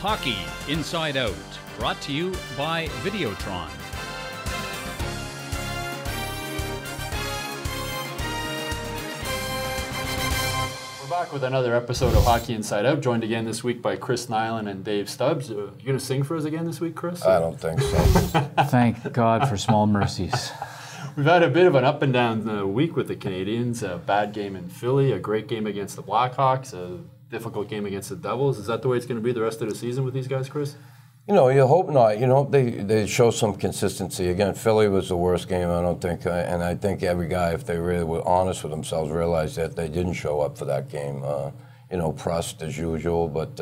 Hockey Inside Out, brought to you by Videotron. We're back with another episode of Hockey Inside Out, joined again this week by Chris Nilan and Dave Stubbs. You going to sing for us again this week, Chris? I don't think so. Thank God for small mercies. We've had a bit of an up and down week with the Canadians. A bad game in Philly, a great game against the Blackhawks, a difficult game against the Devils. Is that the way it's going to be the rest of the season with these guys, Chris? You know, you hope not. You know, they show some consistency. Again, Philly was the worst game, I don't think. And I think every guy, if they really were honest with themselves, realized that they didn't show up for that game. You know, pressed as usual. But,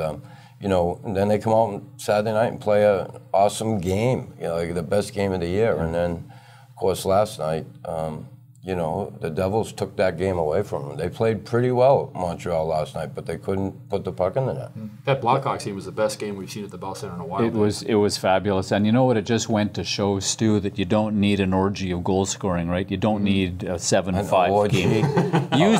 you know, and then they come out on Saturday night and play an awesome game, you know, like the best game of the year. And then, of course, last night, you know, the Devils took that game away from them. They played pretty well at Montreal last night, but they couldn't put the puck in the net. That Blackhawks game was the best game we've seen at the Bell Center in a while. It was fabulous. And you know what? It just went to show, Stu, that you don't need an orgy of goal scoring, right? You don't need a 7-5 game. You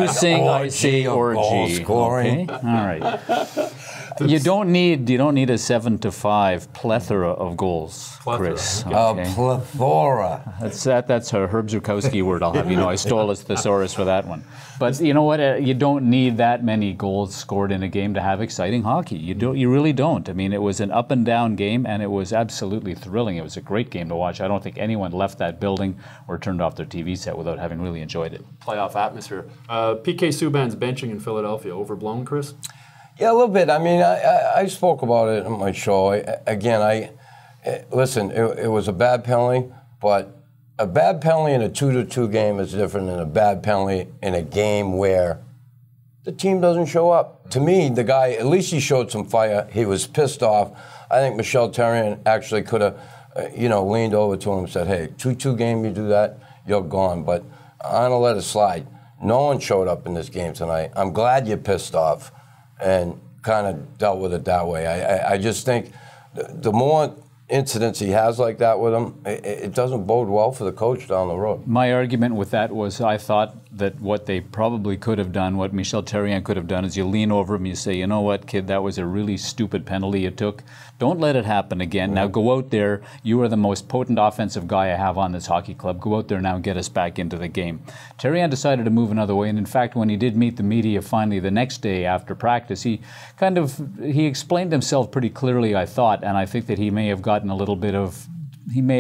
sing, I say orgy. Goal scoring. Okay? All right. You don't need a 7-5 plethora of goals, Chris. Okay. A plethora. That's a Herb Zukowski word I'll have. You know, I stole a thesaurus for that one. But you know what? You don't need that many goals scored in a game to have exciting hockey. You really don't. I mean, it was an up and down game, and it was absolutely thrilling. It was a great game to watch. I don't think anyone left that building or turned off their TV set without having really enjoyed it. Playoff atmosphere. PK Subban's benching in Philadelphia, overblown, Chris? Yeah, a little bit. I mean, I spoke about it on my show. Listen, it was a bad penalty, but a bad penalty in a 2-2 game is different than a bad penalty in a game where the team doesn't show up. To me, the guy, at least he showed some fire. He was pissed off. I think Michel Therrien actually could have, leaned over to him and said, hey, 2-2 game, you do that, you're gone. But I'm going to let it slide. No one showed up in this game tonight. I'm glad you're pissed off and kind of dealt with it that way. I just think the more incidents he has like that with him, it doesn't bode well for the coach down the road. My argument with that was I thought that what they probably could have done, what Michel Therrien could have done, is you lean over him, you say, you know what, kid, that was a really stupid penalty you took. Don't let it happen again. Now go out there. You are the most potent offensive guy I have on this hockey club. Go out there now and get us back into the game. Therrien decided to move another way, and in fact, when he did meet the media finally the next day after practice, he explained himself pretty clearly, I thought, and I think that he may have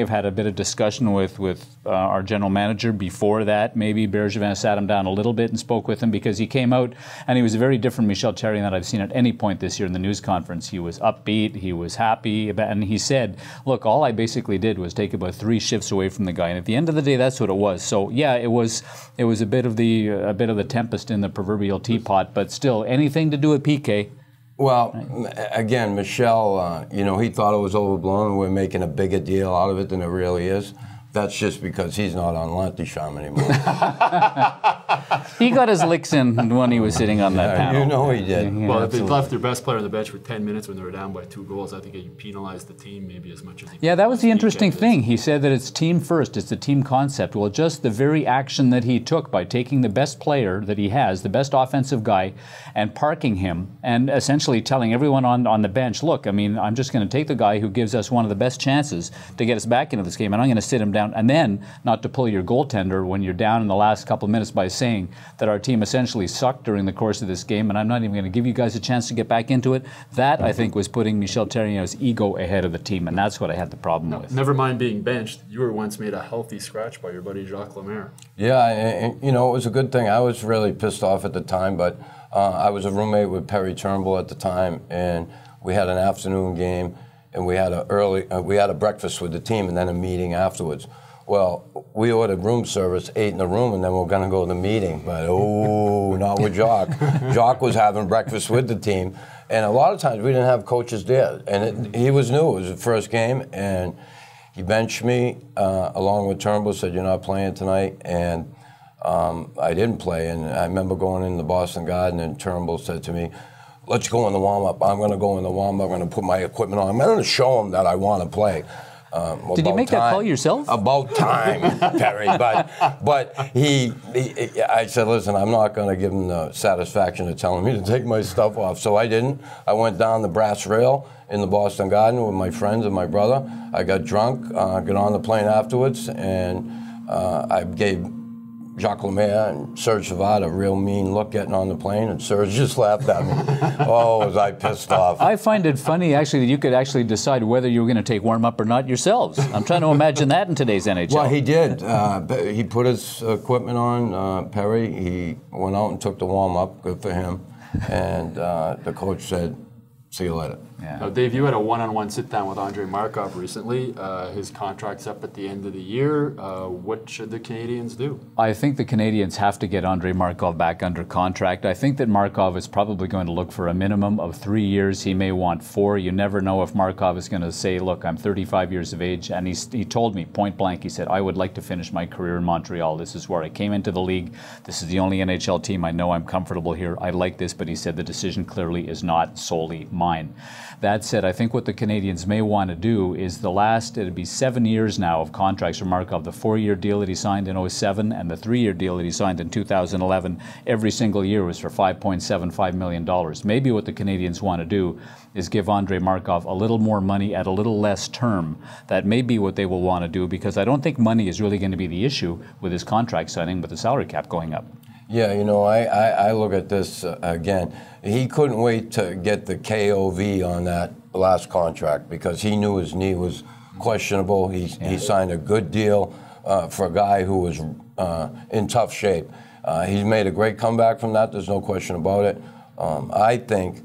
had a bit of discussion with our general manager before that. Maybe Bergevin sat him down a little bit and spoke with him, because he came out and he was a very different Michel Therrien that I've seen at any point this year in the news conference. He was upbeat, he was happy, and he said, look, all I basically did was take about 3 shifts away from the guy, and at the end of the day, that's what it was. So yeah, it was a bit of the tempest in the proverbial teapot, but still, anything to do with PK. Well, again, Michel, he thought it was overblown. We're making a bigger deal out of it than it really is. That's just because he's not on Lantysham anymore. He got his licks in when he was sitting on that panel. You know he did. Yeah, well, if they left their best player on the bench for 10 minutes when they were down by 2 goals, I think he penalized the team maybe as much as he Yeah, that was the interesting thing. He said that it's team first, it's the team concept. Well, just the very action that he took by taking the best player that he has, the best offensive guy, and parking him, and essentially telling everyone on the bench, look, I mean, I'm just going to take the guy who gives us one of the best chances to get us back into this game, and I'm going to sit him down, and then not to pull your goaltender when you're down in the last couple of minutes by saying that our team essentially sucked during the course of this game, and I'm not even going to give you guys a chance to get back into it. That, I think, was putting Michel Therrien's ego ahead of the team, and that's what I had the problem with. Never mind being benched. You were once made a healthy scratch by your buddy Jacques Lemaire. Yeah, and, it was a good thing. I was really pissed off at the time, but I was a roommate with Perry Turnbull at the time, and we had an afternoon game, and we had a breakfast with the team, and then a meeting afterwards. Well, we ordered room service, ate in the room, and then we're going to go to the meeting. But, not with Jacques. Jacques was having breakfast with the team. And a lot of times we didn't have coaches there. And he was new. It was his first game. And he benched me along with Turnbull, said, you're not playing tonight. And I didn't play. And I remember going in the Boston Garden, and Turnbull said to me, let's go in the warm-up. I'm going to go in the warm-up. I'm going to put my equipment on. I'm going to show him that I want to play. Did you make that call yourself? About time, Perry. But I said, listen, I'm not going to give him the satisfaction of telling me to take my stuff off. So I didn't. I went down the brass rail in the Boston Garden with my friends and my brother. I got drunk, got on the plane afterwards, and I gave Jacques Lemaire and Serge Savard a real mean look getting on the plane, and Serge just laughed at me. Oh, was I pissed off. I find it funny, actually, that you could actually decide whether you were going to take warm-up or not yourselves. I'm trying to imagine that in today's NHL. Well, he did. He put his equipment on, Perry. He went out and took the warm-up. Good for him. And the coach said, see you later. Yeah. Now, Dave, you had a one-on-one sit-down with Andrei Markov recently. His contract's up at the end of the year. What should the Canadiens do? I think the Canadiens have to get Andrei Markov back under contract. I think that Markov is probably going to look for a minimum of 3 years. He may want 4. You never know if Markov is going to say, look, I'm 35 years of age. And he told me point blank, he said, I would like to finish my career in Montreal. This is where I came into the league. This is the only NHL team. I know I'm comfortable here. I like this. But he said the decision clearly is not solely mine. That said, I think what the Canadiens may want to do is it'd be 7 years now of contracts for Markov. The 4-year deal that he signed in 2007 and the 3-year deal that he signed in 2011, every single year was for $5.75 million. Maybe what the Canadiens want to do is give Andrei Markov a little more money at a little less term. That may be what they will want to do, because I don't think money is really going to be the issue with his contract signing with the salary cap going up. Yeah, I look at this again. He couldn't wait to get the KOV on that last contract because he knew his knee was questionable. He signed a good deal for a guy who was in tough shape. He's made a great comeback from that. There's no question about it. I think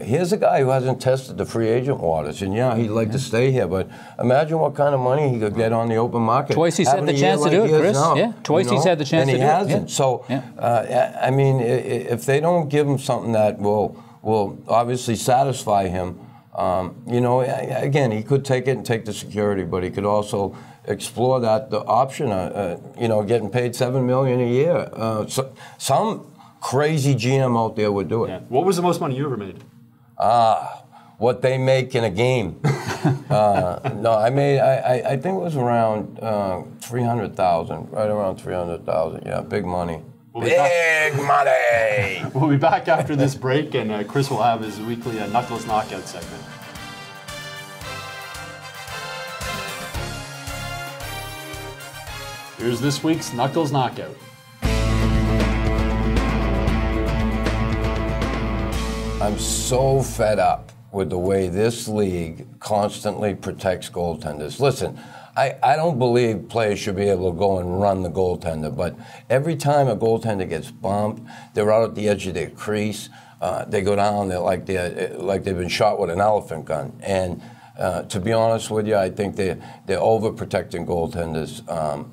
here's a guy who hasn't tested the free agent waters, and he'd like to stay here, but imagine what kind of money he could get on the open market. Twice he's had the chance to do it, Chris. Twice he's had the chance to do it. And he hasn't. So, I mean, if they don't give him something that will obviously satisfy him, again, he could take it and take the security, but he could also explore the option, getting paid $7 million a year. Some crazy GM out there would do it. Yeah. What was the most money you ever made? What they make in a game. No, I think it was around 300,000, right around 300,000. Yeah, big money. Big money! We'll be back after this break, and Chris will have his weekly Knuckles Knockout segment. Here's this week's Knuckles Knockout. I'm so fed up with the way this league constantly protects goaltenders. Listen, I don't believe players should be able to go and run the goaltender, but every time a goaltender gets bumped, they're out at the edge of their crease, they go down, they're like they've been shot with an elephant gun. And to be honest with you, I think they're overprotecting goaltenders.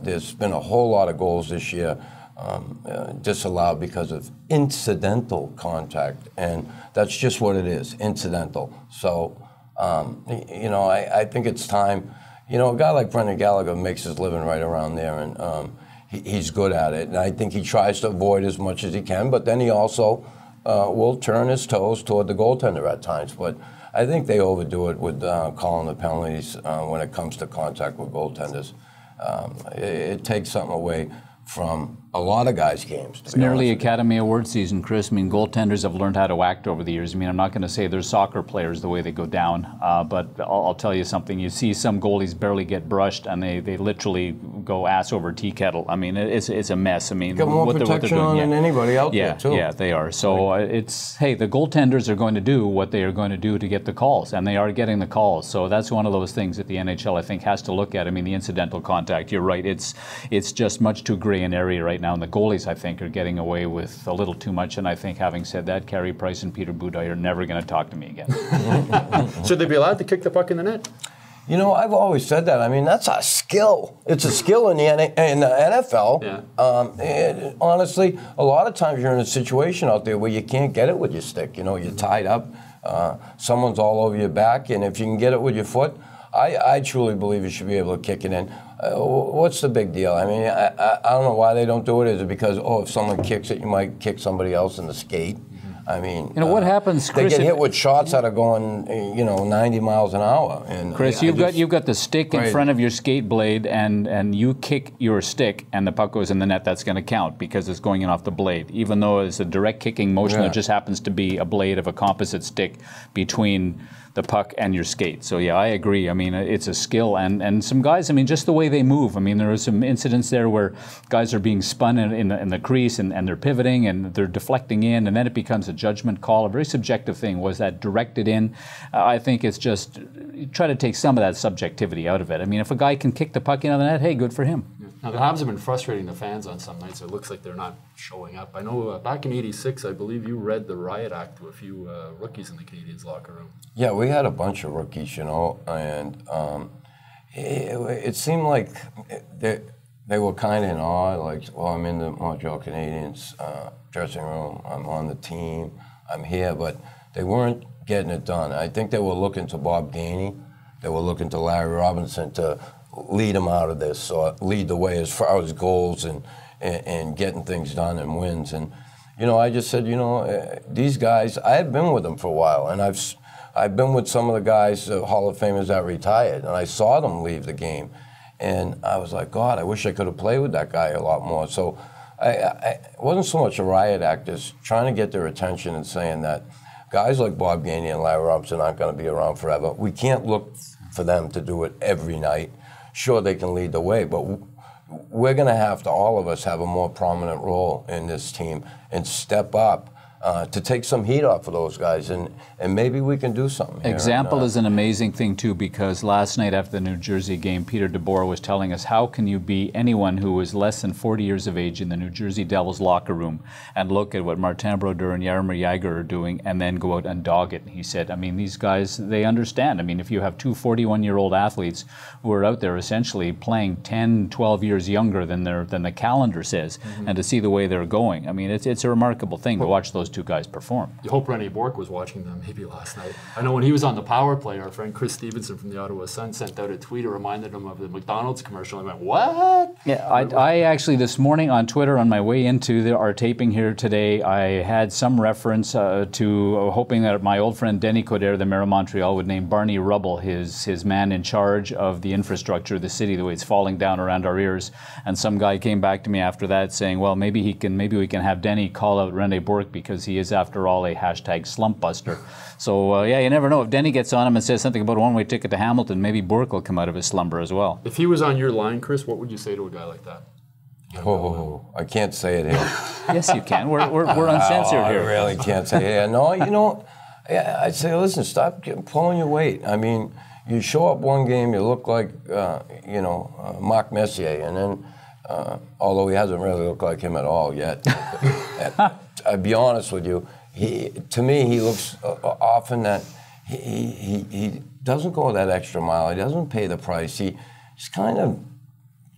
There's been a whole lot of goals this year disallowed because of incidental contact, and that's just what it is, incidental. So, I think it's time. A guy like Brendan Gallagher makes his living right around there, and he's good at it. And I think he tries to avoid as much as he can, but then he also will turn his toes toward the goaltender at times. But I think they overdo it with calling the penalties when it comes to contact with goaltenders. It takes something away from a lot of guys' games. It's nearly Academy Award season, Chris. I mean, goaltenders have learned how to act over the years. I mean, I'm not going to say they're soccer players the way they go down, but I'll tell you something. You see some goalies barely get brushed, and they literally go ass over tea kettle. I mean, it's a mess. I mean, got more protection on than anybody out there, too. Yeah, they are. So the goaltenders are going to do what they are going to do to get the calls, and they are getting the calls. So that's one of those things that the NHL, I think, has to look at. I mean, the incidental contact, you're right. It's just much too gray an area right now, and the goalies, I think, are getting away with a little too much. And I think, having said that, Carey Price and Peter Budaj are never going to talk to me again. Should they be allowed to kick the puck in the net? I've always said that. I mean, that's a skill. It's a skill in the NFL. Yeah. Honestly, a lot of times you're in a situation out there where you can't get it with your stick. You're tied up. Someone's all over your back, and if you can get it with your foot, I truly believe you should be able to kick it in. What's the big deal? I mean, I don't know why they don't do it. Is it because, if someone kicks it, you might kick somebody else in the skate? I mean, you know what happens, Chris? They get hit with shots that are going, 90 miles an hour. And Chris, you've got the stick in front of your skate blade, and you kick your stick, and the puck goes in the net. That's going to count because it's going in off the blade, even though it's a direct kicking motion. There just happens to be a blade of a composite stick between the puck and your skate. So yeah, I agree. I mean, it's a skill, and some guys, I mean, just the way they move. I mean, there are some incidents there where guys are being spun in the crease, and they're pivoting, and they're deflecting in, and then it becomes a judgment call, a very subjective thing. Was that directed in? I think it's just, try to take some of that subjectivity out of it. I mean, if a guy can kick the puck into the net, hey, good for him. Now, the Habs have been frustrating the fans on some nights. It looks like they're not showing up. I know back in '86, I believe you read the riot act to a few rookies in the Canadiens locker room. Yeah, we had a bunch of rookies, and it seemed like they were kind of in awe, like, well, I'm in the Montreal Canadiens dressing room, I'm on the team, I'm here, but they weren't getting it done. I think they were looking to Bob Gainey, they were looking to Larry Robinson to lead them out of this, or lead the way as far as goals and getting things done and wins. And, I just said, these guys, I had been with them for a while, and I've been with some of the guys, Hall of Famers that retired, and I saw them leave the game. And I was like, God, I wish I could have played with that guy a lot more. So it wasn't so much a riot act as trying to get their attention and saying that guys like Bob Gainey and Larry Robinson aren't going to be around forever. We can't look for them to do it every night. Sure, they can lead the way, but we're going to have to, all of us, have a more prominent role in this team and step up to take some heat off of those guys, and maybe we can do something here. Example is an amazing thing, too, because last night after the New Jersey game, Peter DeBoer was telling us, how can you be anyone who is less than 40 years of age in the New Jersey Devils locker room and look at what Martin Brodeur and Jaromir Jagr are doing and then go out and dog it? He said, I mean, these guys, they understand. I mean, if you have two 41-year-old athletes who are out there essentially playing 10, 12 years younger than the calendar says, and to see the way they're going, I mean, it's a remarkable thing to watch those two guys perform. You hope Rene Bourque was watching them maybe last night. I know when he was on the power play, our friend Chris Stevenson from the Ottawa Sun sent out a tweet that reminded him of the McDonald's commercial. I went, what? Yeah, I actually this morning on Twitter on my way into our taping here today, I had some reference to hoping that my old friend Denny Coderre, the mayor of Montreal, would name Barney Rubble his man in charge of the infrastructure of the city, the way it's falling down around our ears. And some guy came back to me after that saying, well, maybe we can have Denny call out Rene Bourque because he is, after all, a hashtag slump buster. So, yeah, you never know. If Denny gets on him and says something about a one-way ticket to Hamilton, maybe Bourque will come out of his slumber as well. If he was on your line, Chris, what would you say to a guy like that? Oh, I can't say it here. Yes, you can. We're uncensored here. I really can't say it here. No, I'd say, listen, stop pulling your weight. I mean, you show up one game, you look like, Marc Messier, and then, although he hasn't really looked like him at all yet, I'll be honest with you, to me, he looks often that he doesn't go that extra mile. He doesn't pay the price. He just kind of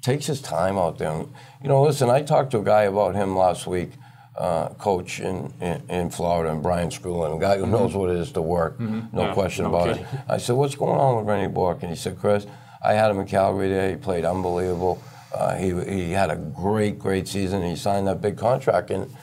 takes his time out there. And, listen, I talked to a guy about him last week, coach in Florida, and Brian Skrulin, a guy who knows what it is to work, no question about it. I said, what's going on with Rene Bourque? And he said, Chris, I had him in Calgary there. He played unbelievable. He had a great season. He signed that big contract, and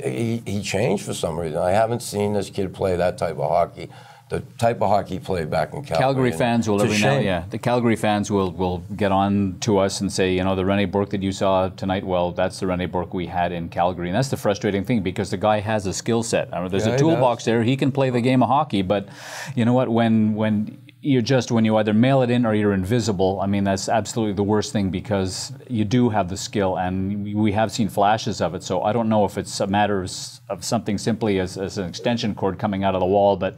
he changed for some reason. I haven't seen this kid play that type of hockey. The type of hockey played back in Calgary. Calgary fans will every now, the Calgary fans will get on to us and say, the Rene Bourque that you saw tonight, well, that's the Rene Bourque we had in Calgary. And that's the frustrating thing, because the guy has a skill set. There's a toolbox there. He can play the game of hockey, but you know what? When you either mail it in or you're invisible, I mean, that's absolutely the worst thing, because you do have the skill, and we have seen flashes of it. So I don't know if it's a matter of something simply as an extension cord coming out of the wall, but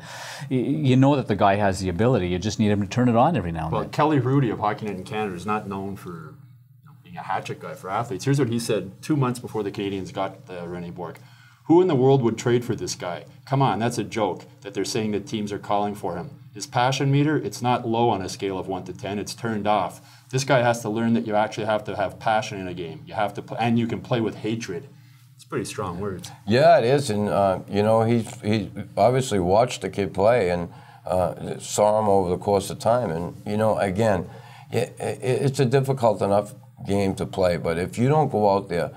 you know that the guy has the ability. You just need him to turn it on every now and then. Well, Kelly Hrudey of Hockey Night in Canada is not known for being a hat-trick guy for athletes. Here's what he said 2 months before the Canadiens got Rene Bourque. Who in the world would trade for this guy? Come on, that's a joke that they're saying that teams are calling for him. His passion meter, it's not low on a scale of 1 to 10. It's turned off. This guy has to learn that you actually have to have passion in a game. You have to, and you can play with hatred. It's pretty strong words. Yeah, it is, and he obviously watched the kid play and saw him over the course of time. And again, it's a difficult enough game to play, but if you don't go out there,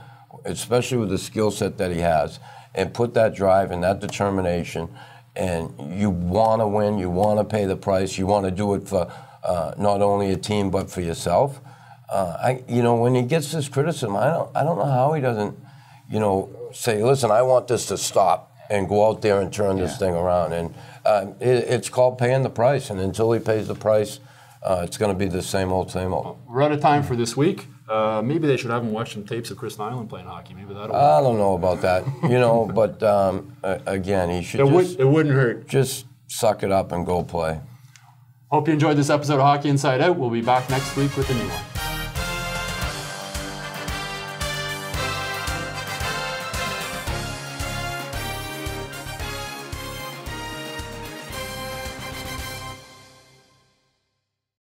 especially with the skill set that he has, and put that drive and that determination, and you want to win, you want to pay the price, you want to do it for not only a team but for yourself. When he gets this criticism, I don't know how he doesn't, say, listen, I want this to stop and go out there and turn this thing around. And it's called paying the price. And until he pays the price, it's going to be the same old, same old. We're out of time for this week. Maybe they should have him watch some tapes of Chris Nilan playing hockey. Maybe that'll work. I don't know about that, but again, he should it wouldn't hurt. Just suck it up and go play. Hope you enjoyed this episode of Hockey Inside Out. We'll be back next week with a new one.